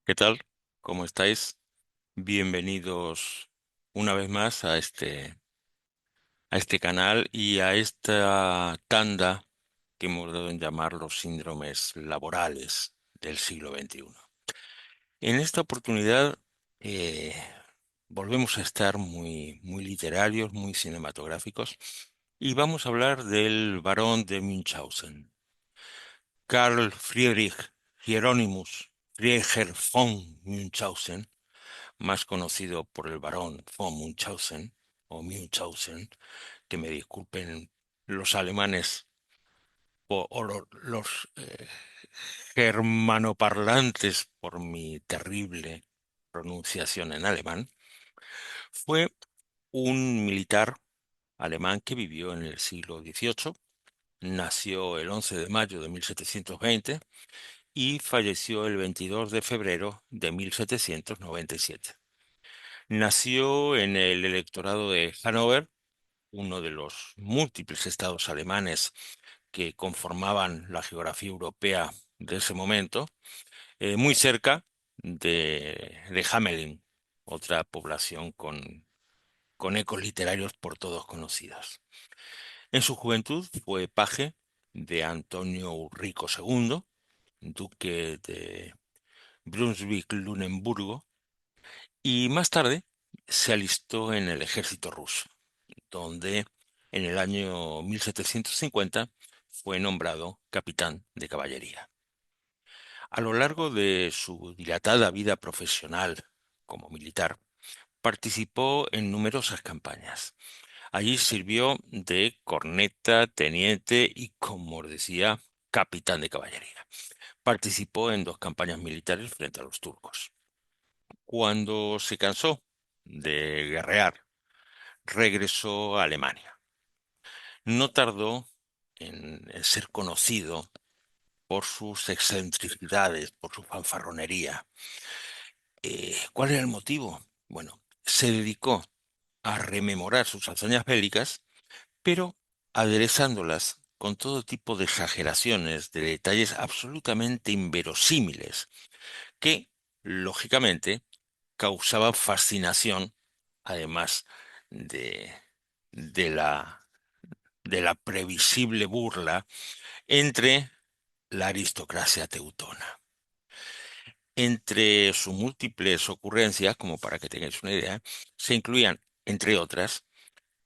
¿Qué tal? ¿Cómo estáis? Bienvenidos una vez más a este canal y a esta tanda que hemos dado en llamar los síndromes laborales del siglo XXI. En esta oportunidad eh, volvemos a estar muy literarios, muy cinematográficos y vamos a hablar del barón de Münchhausen, Carl Friedrich Hieronymus Rieger von Münchhausen, más conocido por el barón von Munchausen o Münchhausen, que me disculpen los alemanes o los germanoparlantes por mi terrible pronunciación en alemán, fue un militar alemán que vivió en el siglo XVIII, nació el 11 de mayo de 1720 y falleció el 22 de febrero de 1797. Nació en el electorado de Hannover, uno de los múltiples estados alemanes que conformaban la geografía europea de ese momento, muy cerca de Hamelin, otra población con ecos literarios por todos conocidos. En su juventud fue paje de Antonio Ulrico II, duque de Brunswick-Luneburgo, y más tarde se alistó en el ejército ruso, donde en el año 1750 fue nombrado capitán de caballería. A lo largo de su dilatada vida profesional como militar, participó en numerosas campañas. Allí sirvió de corneta, teniente y, como os decía, capitán de caballería. Participó en dos campañas militares frente a los turcos. Cuando se cansó de guerrear, regresó a Alemania. No tardó en ser conocido por sus excentricidades, por su fanfarronería. ¿Cuál era el motivo? Bueno, se dedicó a rememorar sus hazañas bélicas, pero aderezándolas con todo tipo de exageraciones, de detalles absolutamente inverosímiles, que, lógicamente, causaban fascinación, además de, de de la previsible burla entre la aristocracia teutona. Entre sus múltiples ocurrencias, como para que tengáis una idea, se incluían, entre otras,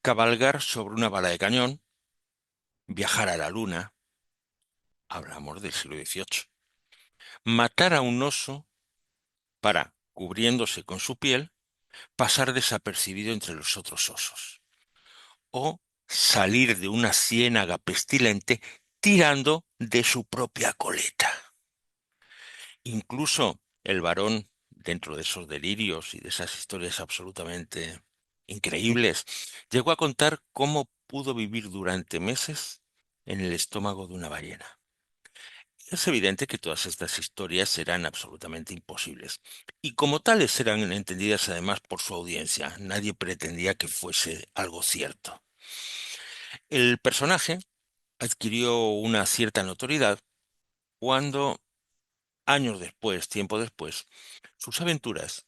cabalgar sobre una bala de cañón, viajar a la luna, hablamos del siglo XVIII, matar a un oso para, cubriéndose con su piel, pasar desapercibido entre los otros osos, o salir de una ciénaga pestilente tirando de su propia coleta. Incluso el varón, dentro de esos delirios y de esas historias absolutamente increíbles, llegó a contar cómo pudo vivir durante meses en el estómago de una ballena. Es evidente que todas estas historias eran absolutamente imposibles, y como tales eran entendidas además por su audiencia. Nadie pretendía que fuese algo cierto. El personaje adquirió una cierta notoriedad cuando, años después, tiempo después, sus aventuras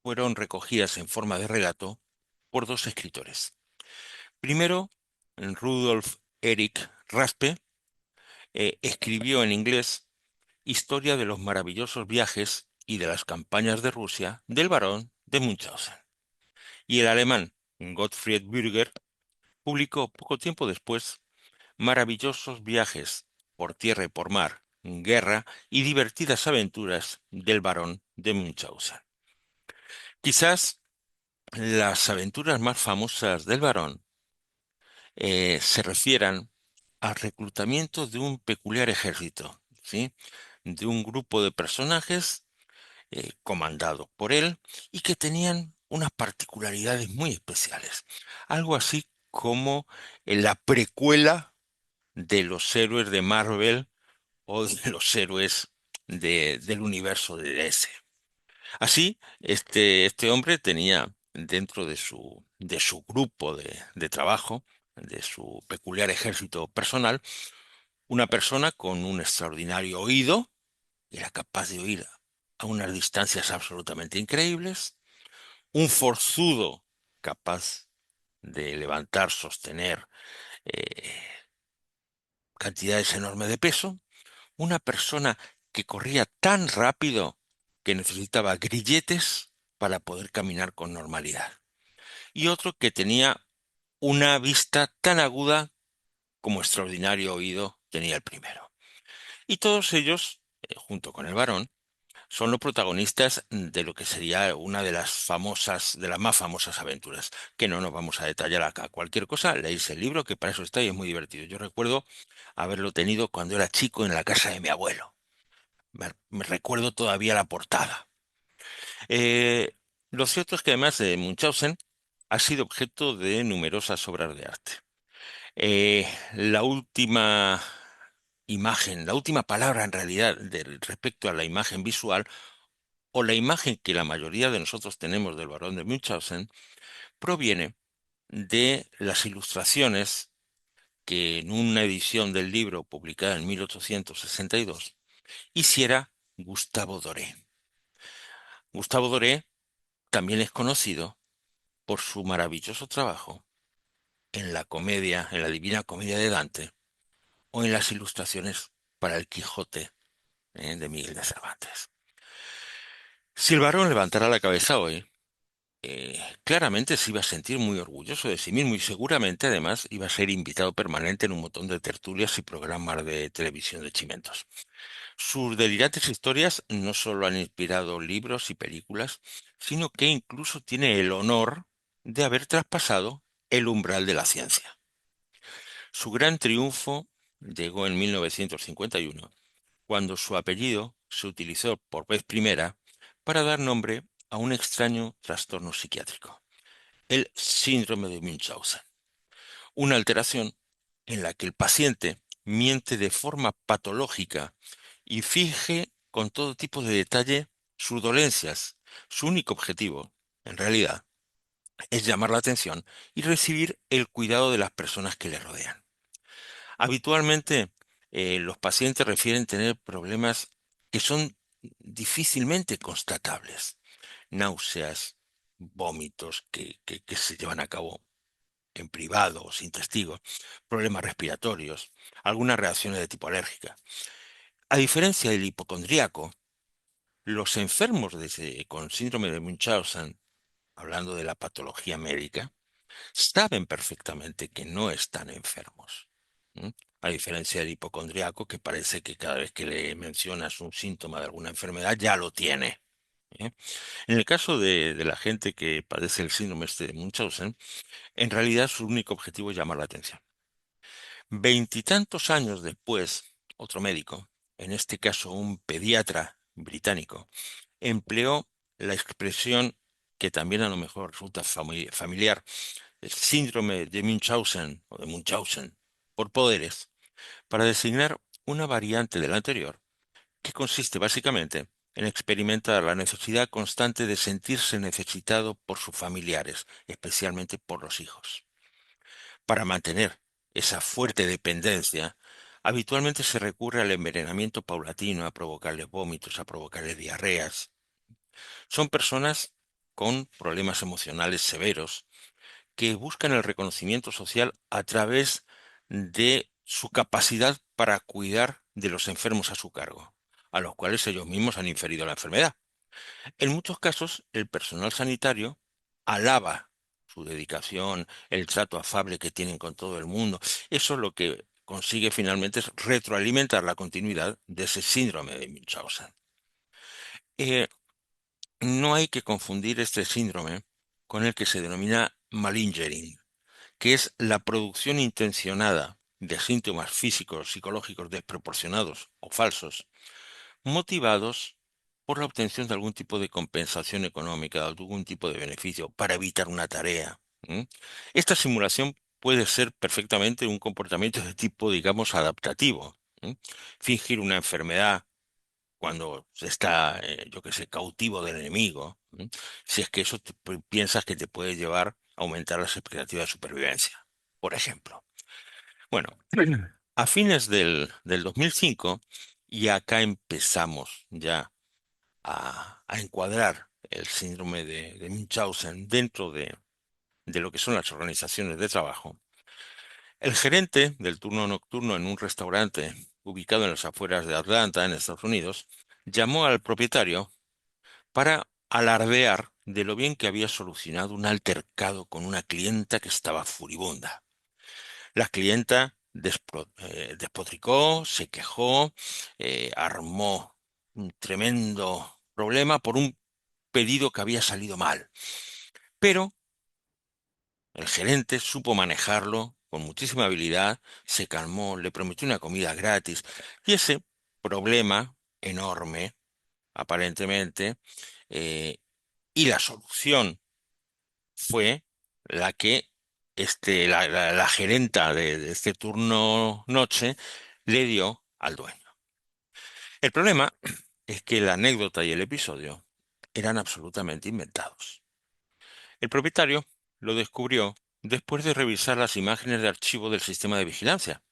fueron recogidas en forma de relato por dos escritores. Primero, Rudolf Erich Raspe escribió en inglés Historia de los maravillosos viajes y de las campañas de Rusia del barón de Munchausen. Y el alemán Gottfried Bürger publicó poco tiempo después Maravillosos viajes por tierra y por mar, guerra y divertidas aventuras del barón de Munchausen. Quizás las aventuras más famosas del varón se refieran al reclutamiento de un peculiar ejército, ¿sí? De un grupo de personajes comandado por él y que tenían unas particularidades muy especiales. Algo así como la precuela de los héroes de Marvel o de los héroes del universo de DC. Así, este hombre tenía dentro de su grupo de trabajo, de su peculiar ejército personal, una persona con un extraordinario oído, era capaz de oír a unas distancias absolutamente increíbles, un forzudo capaz de levantar, sostener eh, cantidades enormes de peso, una persona que corría tan rápido que necesitaba grilletes para poder caminar con normalidad, y otro que tenía una vista tan aguda como extraordinario oído tenía el primero. Y todos ellos, junto con el varón, son los protagonistas de lo que sería una de las más famosas aventuras, que no nos vamos a detallar acá. Cualquier cosa, leéis el libro, que para eso está y es muy divertido. Yo recuerdo haberlo tenido cuando era chico en la casa de mi abuelo. Me recuerdo todavía la portada. Eh, lo cierto es que además de Munchausen, ha sido objeto de numerosas obras de arte. La última imagen, la última palabra en realidad respecto a la imagen visual o la imagen que la mayoría de nosotros tenemos del Barón de Munchausen proviene de las ilustraciones que en una edición del libro publicada en 1862 hiciera Gustavo Doré. Gustavo Doré también es conocido por su maravilloso trabajo en la comedia, en la Divina Comedia de Dante o en las ilustraciones para el Quijote, de Miguel de Cervantes. Si el varón levantara la cabeza hoy, claramente se iba a sentir muy orgulloso de sí mismo y seguramente además iba a ser invitado permanente en un montón de tertulias y programas de televisión de chimentos. Sus delirantes historias no solo han inspirado libros y películas, sino que incluso tiene el honor de haber traspasado el umbral de la ciencia. Su gran triunfo llegó en 1951, cuando su apellido se utilizó por vez primera para dar nombre a un extraño trastorno psiquiátrico, el síndrome de Munchausen, una alteración en la que el paciente miente de forma patológica y finge con todo tipo de detalle sus dolencias. Su único objetivo, en realidad, es llamar la atención y recibir el cuidado de las personas que le rodean. Habitualmente, los pacientes refieren tener problemas que son difícilmente constatables, náuseas, vómitos que se llevan a cabo en privado o sin testigos, problemas respiratorios, algunas reacciones de tipo alérgica. A diferencia del hipocondríaco, los enfermos con síndrome de Munchausen, hablando de la patología médica, saben perfectamente que no están enfermos. ¿M? A diferencia del hipocondriaco, que parece que cada vez que le mencionas un síntoma de alguna enfermedad ya lo tiene. ¿Eh? En el caso de la gente que padece el síndrome este de Munchausen, en realidad su único objetivo es llamar la atención. Veintitantos años después, otro médico, en este caso un pediatra británico, empleó la expresión que también a lo mejor resulta familiar, el síndrome de Munchausen o de Munchausen por poderes, para designar una variante del anterior, que consiste básicamente en experimentar la necesidad constante de sentirse necesitado por sus familiares, especialmente por los hijos. Para mantener esa fuerte dependencia, habitualmente se recurre al envenenamiento paulatino, a provocarles vómitos, a provocarles diarreas. Son personas con problemas emocionales severos que buscan el reconocimiento social a través de su capacidad para cuidar de los enfermos a su cargo, a los cuales ellos mismos han inferido la enfermedad. En muchos casos, el personal sanitario alaba su dedicación, el trato afable que tienen con todo el mundo. Eso lo que consigue finalmente es retroalimentar la continuidad de ese síndrome de Munchausen. Eh, no hay que confundir este síndrome con el que se denomina malingering, que es la producción intencionada de síntomas físicos, psicológicos desproporcionados o falsos, motivados por la obtención de algún tipo de compensación económica, de algún tipo de beneficio para evitar una tarea. ¿M? Esta simulación puede ser perfectamente un comportamiento de tipo, digamos, adaptativo. ¿M? Fingir una enfermedad cuando se está, yo qué sé, cautivo del enemigo. ¿M? Si es que eso piensas que te puede llevar a aumentar las expectativas de supervivencia, por ejemplo. Bueno, a fines del 2005, y acá empezamos ya a encuadrar el síndrome de Munchausen dentro de lo que son las organizaciones de trabajo, el gerente del turno nocturno en un restaurante ubicado en las afueras de Atlanta, en Estados Unidos, llamó al propietario para alardear de lo bien que había solucionado un altercado con una clienta que estaba furibunda. La clienta despotricó, se quejó, armó un tremendo problema por un pedido que había salido mal. Pero el gerente supo manejarlo con muchísima habilidad, se calmó, le prometió una comida gratis y ese problema enorme, aparentemente, eh, y la solución fue la que la gerenta de este turno noche le dio al dueño. El problema es que la anécdota y el episodio eran absolutamente inventados. El propietario lo descubrió después de revisar las imágenes de archivo del sistema de vigilancia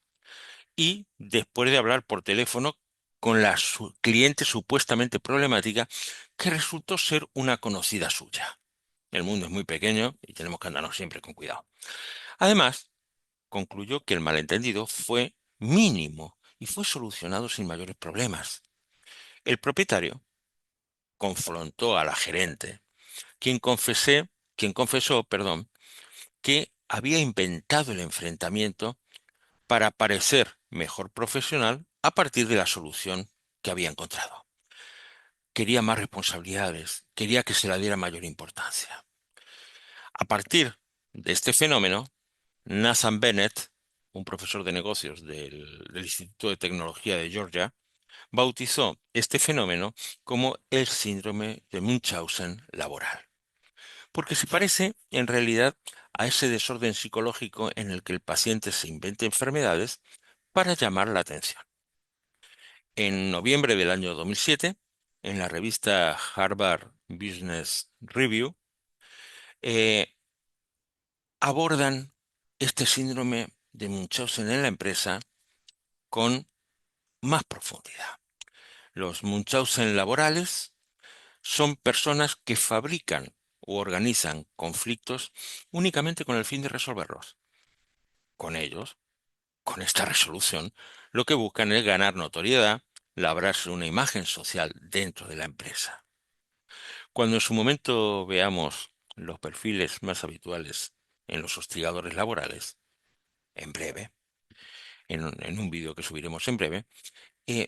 y después de hablar por teléfono con la cliente supuestamente problemática que resultó ser una conocida suya. El mundo es muy pequeño y tenemos que andarnos siempre con cuidado. Además, concluyó que el malentendido fue mínimo y fue solucionado sin mayores problemas. El propietario confrontó a la gerente, quien confesó, perdón, que había inventado el enfrentamiento para parecer mejor profesional a partir de la solución que había encontrado. Quería más responsabilidades, quería que se le diera mayor importancia. A partir de este fenómeno, Nathan Bennett, un profesor de negocios del Instituto de Tecnología de Georgia, bautizó este fenómeno como el síndrome de Munchausen laboral, porque se parece en realidad a ese desorden psicológico en el que el paciente se inventa enfermedades para llamar la atención. En noviembre del año 2007, en la revista Harvard Business Review, eh, abordan este síndrome de Munchausen en la empresa con más profundidad. Los Munchausen laborales son personas que fabrican o organizan conflictos únicamente con el fin de resolverlos. Con ellos, con esta resolución, lo que buscan es ganar notoriedad, labrarse una imagen social dentro de la empresa. Cuando en su momento veamos los perfiles más habituales en los hostigadores laborales, en breve, en un vídeo que subiremos en breve,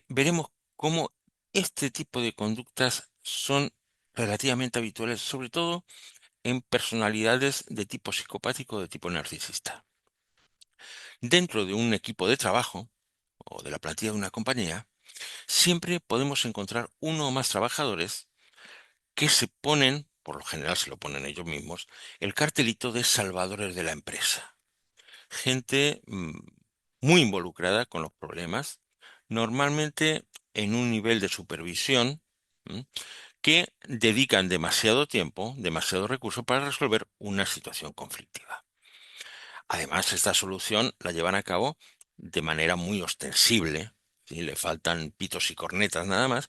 veremos cómo este tipo de conductas son relativamente habituales, sobre todo en personalidades de tipo psicopático o de tipo narcisista. Dentro de un equipo de trabajo o de la plantilla de una compañía, siempre podemos encontrar uno o más trabajadores que se ponen, por lo general se lo ponen ellos mismos, el cartelito de salvadores de la empresa. Gente muy involucrada con los problemas, normalmente en un nivel de supervisión, ¿m? Que dedican demasiado tiempo, demasiado recurso para resolver una situación conflictiva. Además, esta solución la llevan a cabo de manera muy ostensible, ¿sí? Le faltan pitos y cornetas nada más,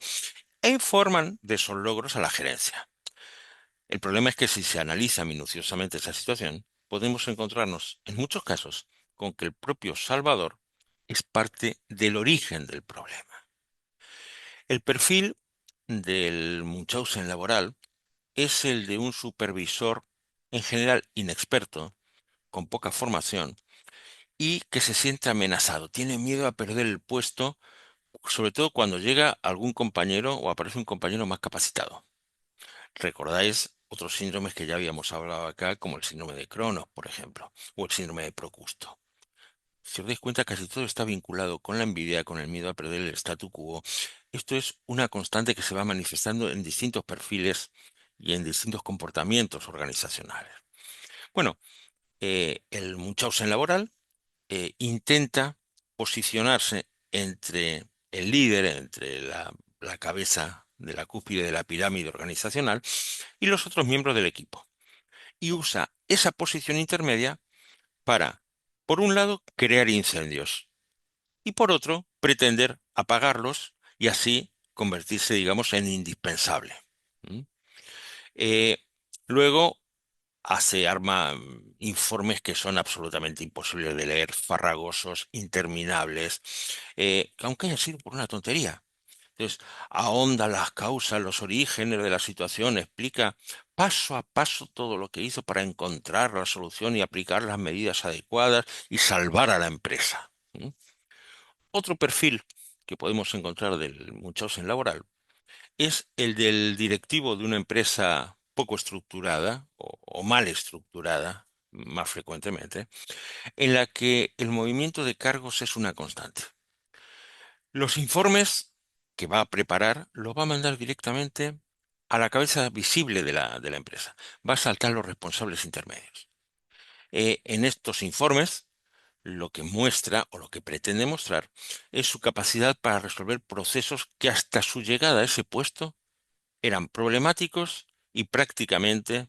e informan de esos logros a la gerencia. El problema es que si se analiza minuciosamente esa situación, podemos encontrarnos, en muchos casos, con que el propio Salvador es parte del origen del problema. El perfil del Munchausen laboral es el de un supervisor en general inexperto, con poca formación, y que se siente amenazado, tiene miedo a perder el puesto, sobre todo cuando llega algún compañero o aparece un compañero más capacitado. ¿Recordáis otros síndromes que ya habíamos hablado acá, como el síndrome de Cronos, por ejemplo, o el síndrome de Procusto? Si os dais cuenta, casi todo está vinculado con la envidia, con el miedo a perder el statu quo. Esto es una constante que se va manifestando en distintos perfiles y en distintos comportamientos organizacionales. Bueno, el Munchausen laboral intenta posicionarse entre el líder, entre la cabeza de la cúspide de la pirámide organizacional y los otros miembros del equipo. Y usa esa posición intermedia para, por un lado, crear incendios y por otro, pretender apagarlos y así convertirse, digamos, en indispensable. ¿Mm? Eh, Luego arma informes que son absolutamente imposibles de leer, farragosos, interminables, aunque haya sido por una tontería. Entonces, ahonda las causas, los orígenes de la situación, explica paso a paso todo lo que hizo para encontrar la solución y aplicar las medidas adecuadas y salvar a la empresa. ¿Mm? Otro perfil que podemos encontrar del Munchausen laboral es el del directivo de una empresa poco estructurada o mal estructurada, más frecuentemente, en la que el movimiento de cargos es una constante. Los informes que va a preparar los va a mandar directamente a la cabeza visible de la empresa. Va a saltar los responsables intermedios. En estos informes, lo que muestra o lo que pretende mostrar es su capacidad para resolver procesos que hasta su llegada a ese puesto eran problemáticos y prácticamente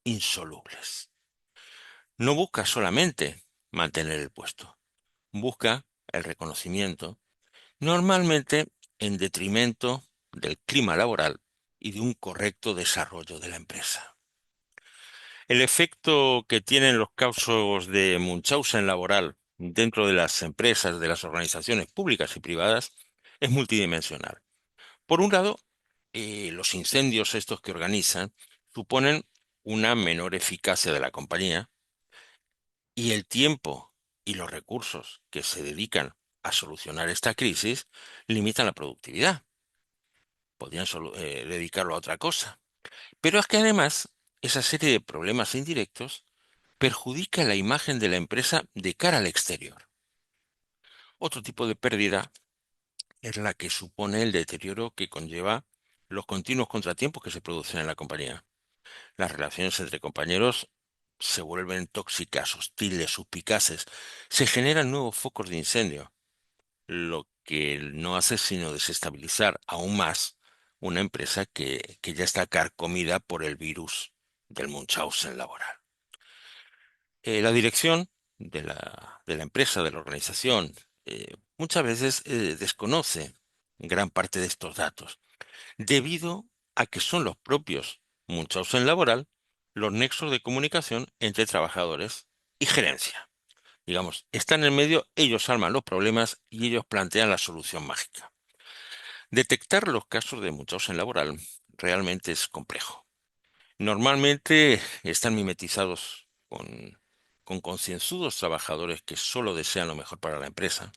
insolubles. No busca solamente mantener el puesto, busca el reconocimiento, normalmente en detrimento del clima laboral y de un correcto desarrollo de la empresa. El efecto que tienen los casos de Munchausen laboral dentro de las empresas, de las organizaciones públicas y privadas, es multidimensional. Por un lado, los incendios estos que organizan suponen una menor eficacia de la compañía y el tiempo y los recursos que se dedican a solucionar esta crisis limitan la productividad. Podrían dedicarlo a otra cosa. Pero es que además, esa serie de problemas indirectos perjudica la imagen de la empresa de cara al exterior. Otro tipo de pérdida es la que supone el deterioro que conlleva los continuos contratiempos que se producen en la compañía. Las relaciones entre compañeros se vuelven tóxicas, hostiles, suspicaces. Se generan nuevos focos de incendio, lo que no hace sino desestabilizar aún más una empresa que ya está carcomida por el virus del Munchausen laboral. La dirección de la empresa, de la organización, muchas veces desconoce gran parte de estos datos, debido a que son los propios Munchausen laboral los nexos de comunicación entre trabajadores y gerencia. Digamos, están en medio, ellos arman los problemas y ellos plantean la solución mágica. Detectar los casos de Munchausen laboral realmente es complejo. Normalmente están mimetizados con concienzudos trabajadores que solo desean lo mejor para la empresa,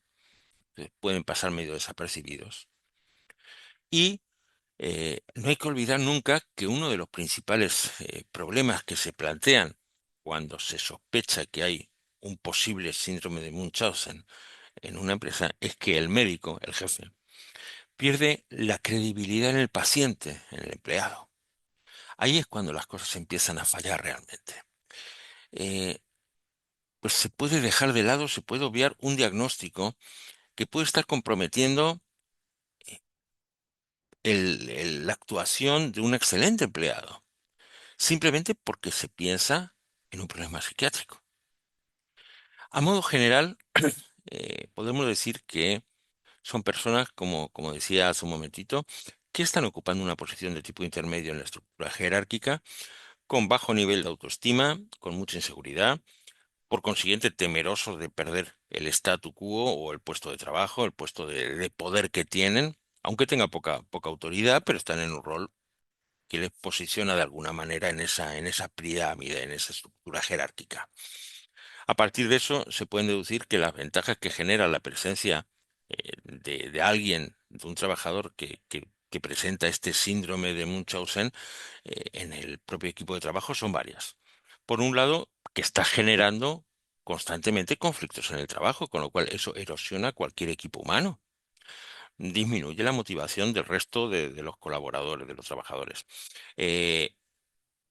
que pueden pasar medio desapercibidos. Y no hay que olvidar nunca que uno de los principales problemas que se plantean cuando se sospecha que hay un posible síndrome de Munchausen en una empresa es que el médico, el jefe, pierde la credibilidad en el paciente, en el empleado. Ahí es cuando las cosas empiezan a fallar realmente. Eh, pues se puede dejar de lado, se puede obviar un diagnóstico que puede estar comprometiendo la actuación de un excelente empleado, simplemente porque se piensa en un problema psiquiátrico. A modo general, podemos decir que son personas, como decía hace un momentito, que están ocupando una posición de tipo intermedio en la estructura jerárquica, con bajo nivel de autoestima, con mucha inseguridad, por consiguiente temerosos de perder el statu quo o el puesto de trabajo, el puesto de poder que tienen, aunque tenga poca autoridad, pero están en un rol que les posiciona de alguna manera en esa pirámide, en esa estructura jerárquica. A partir de eso, se pueden deducir que las ventajas que genera la presencia de alguien, de un trabajador que presenta este síndrome de Munchausen en el propio equipo de trabajo son varias. Por un lado, que está generando constantemente conflictos en el trabajo, con lo cual eso erosiona cualquier equipo humano, disminuye la motivación del resto de los colaboradores, de los trabajadores. Eh,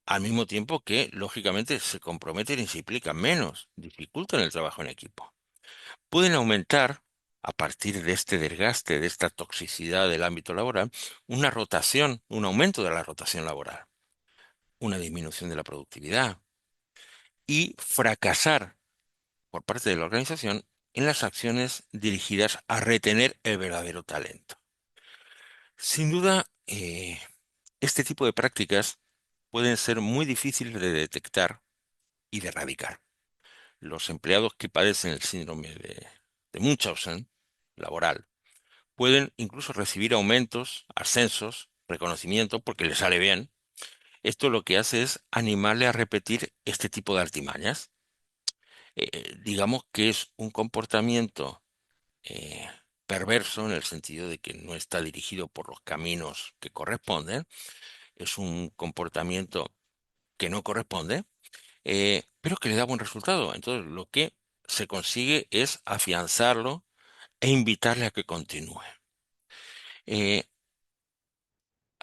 Al mismo tiempo que, lógicamente, se comprometen y se implican menos, dificultan el trabajo en equipo. Pueden aumentar, a partir de este desgaste, de esta toxicidad del ámbito laboral, una rotación, un aumento de la rotación laboral, una disminución de la productividad y fracasar por parte de la organización en las acciones dirigidas a retener el verdadero talento. Sin duda, este tipo de prácticas pueden ser muy difíciles de detectar y de erradicar. Los empleados que padecen el síndrome de Munchausen laboral pueden incluso recibir aumentos, ascensos, reconocimiento porque les sale bien. Esto lo que hace es animarle a repetir este tipo de artimañas. Digamos que es un comportamiento eh, perverso en el sentido de que no está dirigido por los caminos que corresponden. Es un comportamiento que no corresponde, pero que le da buen resultado. Entonces, lo que se consigue es afianzarlo e invitarle a que continúe. Eh,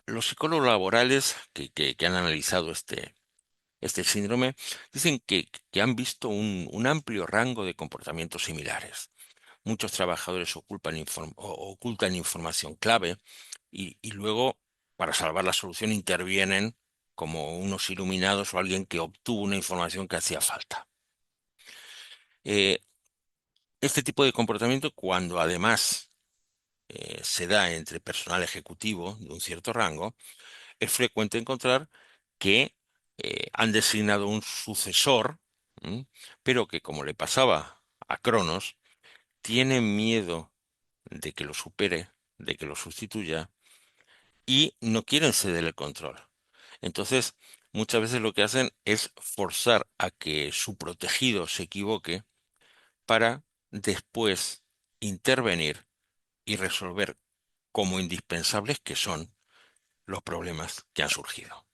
los psicólogos laborales que han analizado este síndrome dicen que han visto un amplio rango de comportamientos similares. Muchos trabajadores ocultan información clave y luego, para salvar la solución, intervienen como unos iluminados o alguien que obtuvo una información que hacía falta. Eh, este tipo de comportamiento, cuando además se da entre personal ejecutivo de un cierto rango, es frecuente encontrar que han designado un sucesor, ¿m? Pero que, como le pasaba a Cronos, tiene miedo de que lo supere, de que lo sustituya, y no quieren ceder el control. Entonces, muchas veces lo que hacen es forzar a que su protegido se equivoque para después intervenir y resolver como indispensables que son los problemas que han surgido.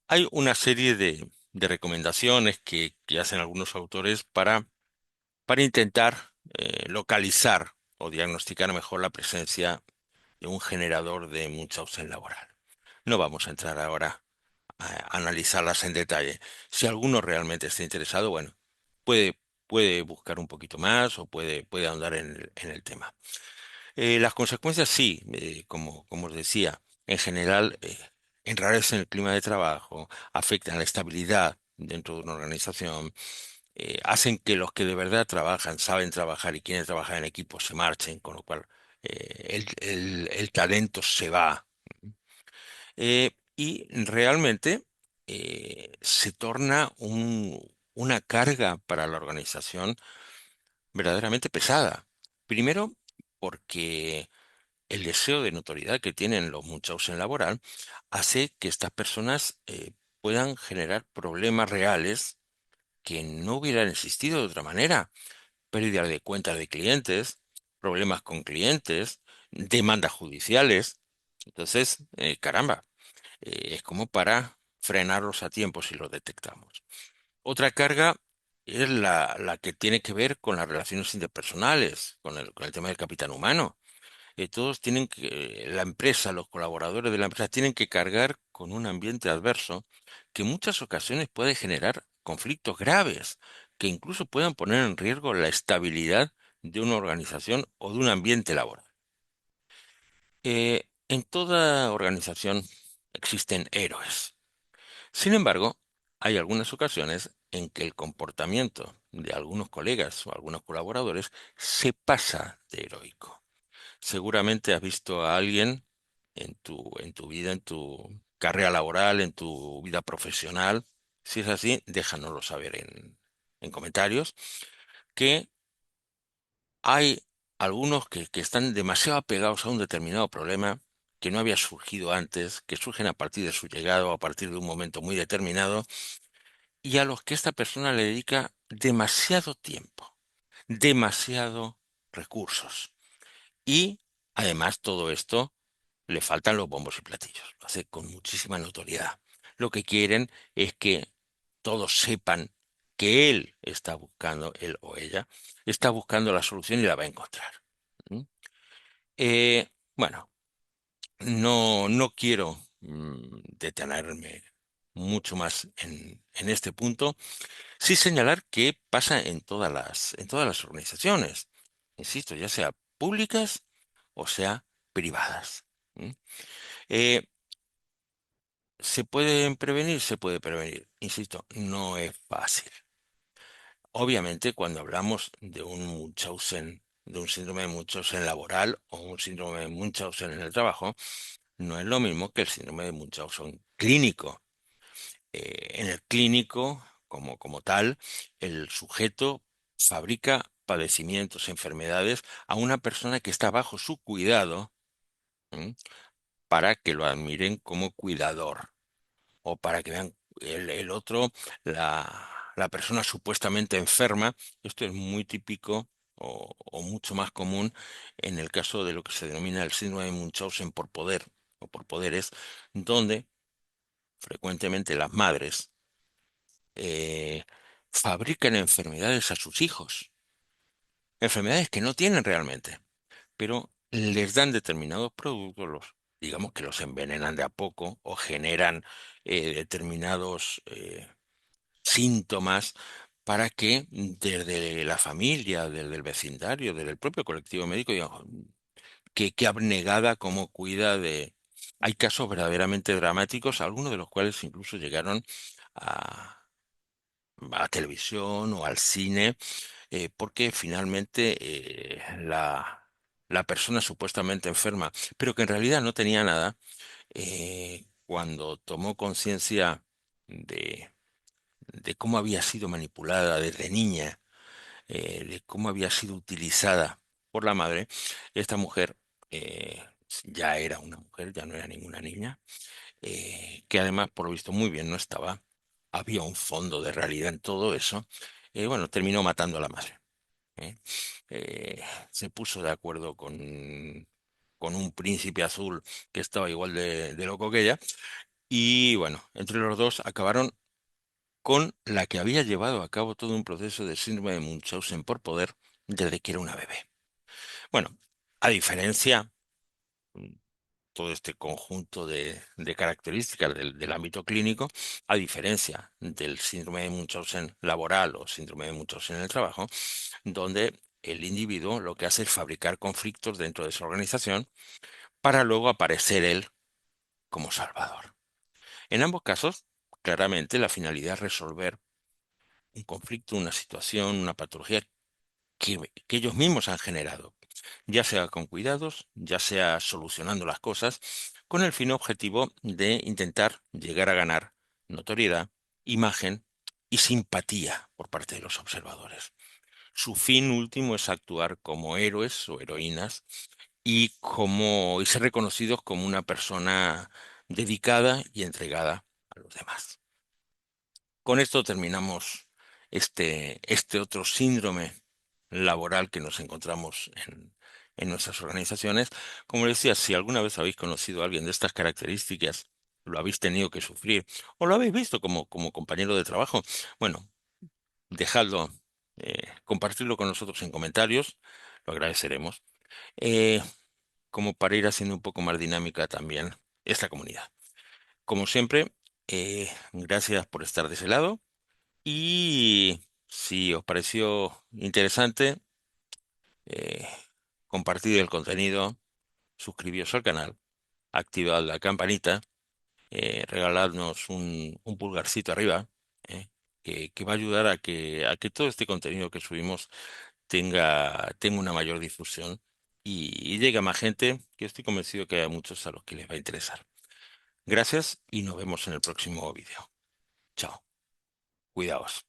Hay una serie de recomendaciones que hacen algunos autores para intentar localizar o diagnosticar mejor la presencia de un generador de Munchausen laboral. No vamos a entrar ahora a analizarlas en detalle. Si alguno realmente está interesado, bueno, puede, puede buscar un poquito más o puede ahondar en el tema. Las consecuencias sí, como os decía, en general enrarecen el clima de trabajo, afectan la estabilidad dentro de una organización, hacen que los que de verdad trabajan, saben trabajar y quieren trabajar en equipo se marchen, con lo cual el talento se va. Y realmente se torna una carga para la organización verdaderamente pesada. Primero, porque el deseo de notoriedad que tienen los Munchausen laboral hace que estas personas puedan generar problemas reales que no hubieran existido de otra manera. Pérdida de cuentas de clientes, problemas con clientes, demandas judiciales. Entonces, caramba, es como para frenarlos a tiempo si los detectamos. Otra carga es la que tiene que ver con las relaciones interpersonales, con el tema del capital humano. Todos tienen que, la empresa, los colaboradores de la empresa tienen que cargar con un ambiente adverso que en muchas ocasiones puede generar conflictos graves, que incluso puedan poner en riesgo la estabilidad de una organización o de un ambiente laboral. En toda organización existen héroes. Sin embargo, hay algunas ocasiones en que el comportamiento de algunos colegas o algunos colaboradores se pasa de heroico. Seguramente has visto a alguien en tu vida, en tu carrera laboral, en tu vida profesional. Si es así, déjanoslo saber en comentarios, que hay algunos que están demasiado apegados a un determinado problema que no había surgido antes, que surgen a partir de su llegada o a partir de un momento muy determinado, y a los que esta persona le dedica demasiado tiempo, demasiado recursos. Y además todo esto le faltan los bombos y platillos. Lo hace con muchísima notoriedad. Lo que quieren es que todos sepan que él o ella, está buscando la solución y la va a encontrar. ¿Mm? Eh, bueno, no quiero detenerme mucho más en este punto. Sí señalar que pasa en todas las organizaciones, insisto, ya sea públicas o sea privadas. ¿Mm? Eh, ¿Se pueden prevenir? Se puede prevenir. Insisto, no es fácil. Obviamente, cuando hablamos de un Munchausen de un síndrome de Munchausen laboral o un síndrome de Munchausen en el trabajo no es lo mismo que el síndrome de Munchausen clínico. En el clínico, como tal, el sujeto fabrica padecimientos, enfermedades a una persona que está bajo su cuidado, ¿m? Para que lo admiren como cuidador o para que vean el otro, la persona supuestamente enferma. Esto es muy típico o mucho más común en el caso de lo que se denomina el síndrome de Munchausen por poder o por poderes, donde frecuentemente las madres eh, fabrican enfermedades a sus hijos, enfermedades que no tienen realmente, pero les dan determinados productos, digamos que los envenenan de a poco o generan determinados síntomas para que desde la familia, desde el vecindario, desde el propio colectivo médico, digan, "Oh, qué abnegada cómo cuida de". Hay casos verdaderamente dramáticos, algunos de los cuales incluso llegaron a, a televisión o al cine, porque finalmente la persona supuestamente enferma, pero que en realidad no tenía nada, cuando tomó conciencia de cómo había sido manipulada desde niña, de cómo había sido utilizada por la madre, esta mujer ya era una mujer, ya no era ninguna niña, que además, por lo visto, muy bien no estaba. Había un fondo de realidad en todo eso. Bueno, terminó matando a la madre. ¿Eh? Eh, Se puso de acuerdo con un príncipe azul que estaba igual de loco que ella. Y bueno, entre los dos acabaron con la que había llevado a cabo todo un proceso de síndrome de Munchausen por poder desde que era una bebé. Bueno, a diferencia, mm, todo este conjunto de características del ámbito clínico, a diferencia del síndrome de Munchausen laboral o síndrome de Munchausen en el trabajo, donde el individuo lo que hace es fabricar conflictos dentro de su organización para luego aparecer él como salvador. En ambos casos, claramente la finalidad es resolver un conflicto, una situación, una patología que ellos mismos han generado, ya sea con cuidados, ya sea solucionando las cosas, con el fin objetivo de intentar llegar a ganar notoriedad, imagen y simpatía por parte de los observadores. Su fin último es actuar como héroes o heroínas y ser reconocidos como una persona dedicada y entregada a los demás. Con esto terminamos este otro síndrome laboral que nos encontramos en nuestras organizaciones. Como decía, si alguna vez habéis conocido a alguien de estas características, lo habéis tenido que sufrir o lo habéis visto como compañero de trabajo, bueno, dejadlo, compartirlo con nosotros en comentarios, lo agradeceremos, eh, como para ir haciendo un poco más dinámica también esta comunidad. Como siempre, gracias por estar de ese lado. Y si os pareció interesante, eh, compartid el contenido, suscribíos al canal, activad la campanita, regaladnos un pulgarcito arriba, eh, que va a ayudar a que todo este contenido que subimos tenga una mayor difusión y llegue a más gente, que estoy convencido que hay muchos a los que les va a interesar. Gracias y nos vemos en el próximo vídeo. Chao. Cuidaos.